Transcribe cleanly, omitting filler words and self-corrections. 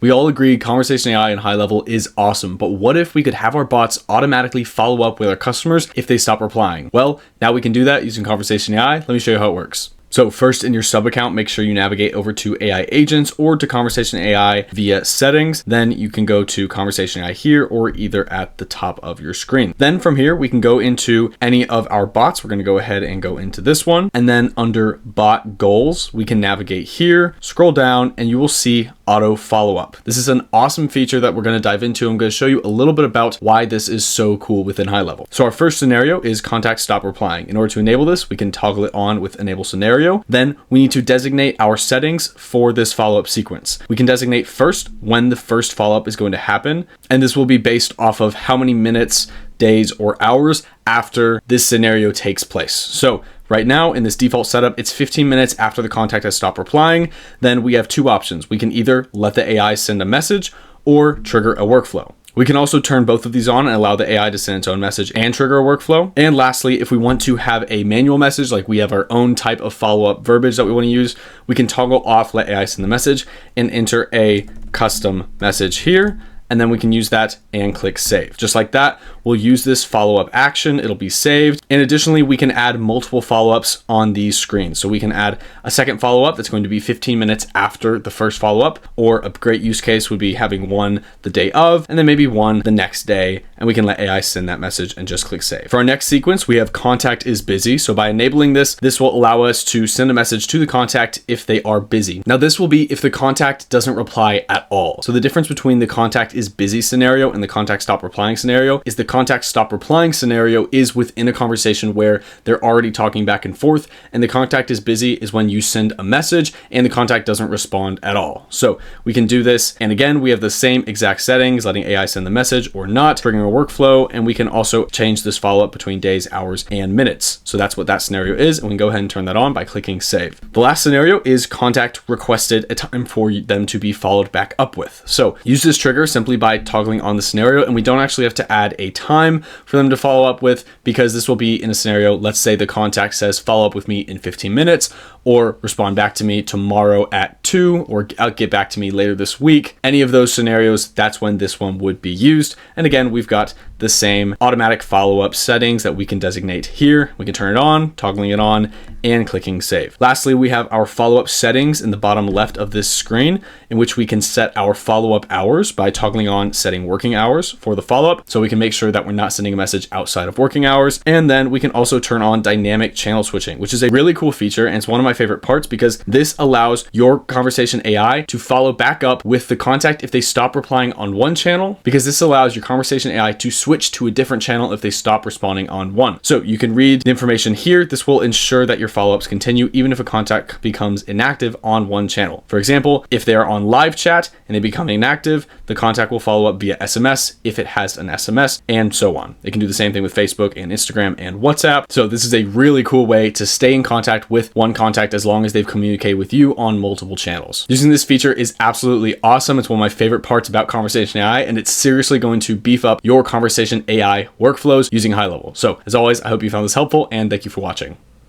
We all agree conversation AI in high level is awesome, but what if we could have our bots automatically follow up with our customers if they stop replying? Well, now we can do that using conversation AI. Let me show you how it works. So first, in your sub account, make sure you navigate over to AI agents or to conversation AI via settings. Then you can go to conversation AI here or either at the top of your screen. Then from here, we can go into any of our bots. We're going to go ahead and go into this one. And then under bot goals, we can navigate here, scroll down, and you will see auto follow-up. This is an awesome feature that we're going to dive into. I'm going to show you a little bit about why this is so cool within HIGHLevel. So our first scenario is contact stop replying. In order to enable this, we can toggle it on with enable scenario. Then we need to designate our settings for this follow-up sequence. We can designate first when the first follow-up is going to happen, and this will be based off of how many minutes, days, or hours after this scenario takes place. So right now in this default setup, it's 15 minutes after the contact has stopped replying. Then we have two options. We can either let the AI send a message or trigger a workflow. We can also turn both of these on and allow the AI to send its own message and trigger a workflow. And lastly, if we want to have a manual message, like we have our own type of follow-up verbiage that we want to use, we can toggle off let AI send the message and enter a custom message here. And then we can use that and click save. Just like that, we'll use this follow-up action. It'll be saved. And additionally, we can add multiple follow-ups on these screens. So we can add a second follow-up that's going to be 15 minutes after the first follow-up, or a great use case would be having one the day of, and then maybe one the next day. And we can let AI send that message and just click save. For our next sequence, we have contact is busy. So by enabling this, this will allow us to send a message to the contact if they are busy. Now this will be if the contact doesn't reply at all. So the difference between the contact is busy scenario and the contact stop replying scenario is the contact stop replying scenario is within a conversation where they're already talking back and forth, and the contact is busy is when you send a message and the contact doesn't respond at all. So we can do this, and again, we have the same exact settings, letting AI send the message or not, triggering a workflow, and we can also change this follow-up between days, hours, and minutes. So that's what that scenario is, and we can go ahead and turn that on by clicking save. The last scenario is contact requested a time for them to be followed back up with. So use this trigger simply by toggling on the scenario, and we don't actually have to add a time for them to follow up with, because this will be in a scenario, let's say the contact says follow up with me in 15 minutes or respond back to me tomorrow at 2 or get back to me later this week. Any of those scenarios, that's when this one would be used. And again, we've got the same automatic follow-up settings that we can designate here. We can turn it on, toggling it on, and clicking save. Lastly, we have our follow-up settings in the bottom left of this screen, in which we can set our follow-up hours by toggling on setting working hours for the follow-up, so we can make sure that we're not sending a message outside of working hours. And then we can also turn on dynamic channel switching, which is a really cool feature, and it's one of my favorite parts because this allows your conversation AI to follow back up with the contact if they stop replying on one channel, because this allows your conversation AI to switch to a different channel if they stop responding on one. So you can read the information here. This will ensure that your follow-ups continue even if a contact becomes inactive on one channel. For example, if they are on live chat and they become inactive, the contact will follow up via SMS if it has an SMS, and so on. It can do the same thing with Facebook and Instagram and WhatsApp. So this is a really cool way to stay in contact with one contact as long as they've communicated with you on multiple channels. Using this feature is absolutely awesome. It's one of my favorite parts about conversation AI, and it's seriously going to beef up your conversation AI workflows using HIGHLevel. So as always, I hope you found this helpful, and thank you for watching.